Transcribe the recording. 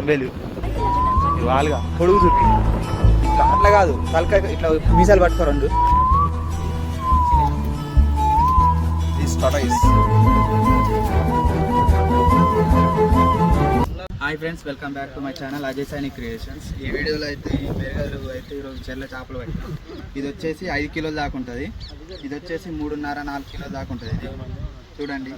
తాంబేలు వాళ్ళుగా పొడుగు చుట్టి ఇట్లా అట్లా కాదు తలకాయ ఇట్లా మీసాలు పట్టుకో రెండు. Hi friends, welcome back to my channel Ajay Saini creations. ఈ వీడియోలో అయితే ఈ మేఘాలు అయితే ఈరోజు చెర్ల చేపలు పెట్టాం. ఇది వచ్చేసి 5 కిలోల దాకా ఉంటుంది. ఇది వచ్చేసి 3.5-4 కిలోల దాకా ఉంటుంది. ఇది చూడండి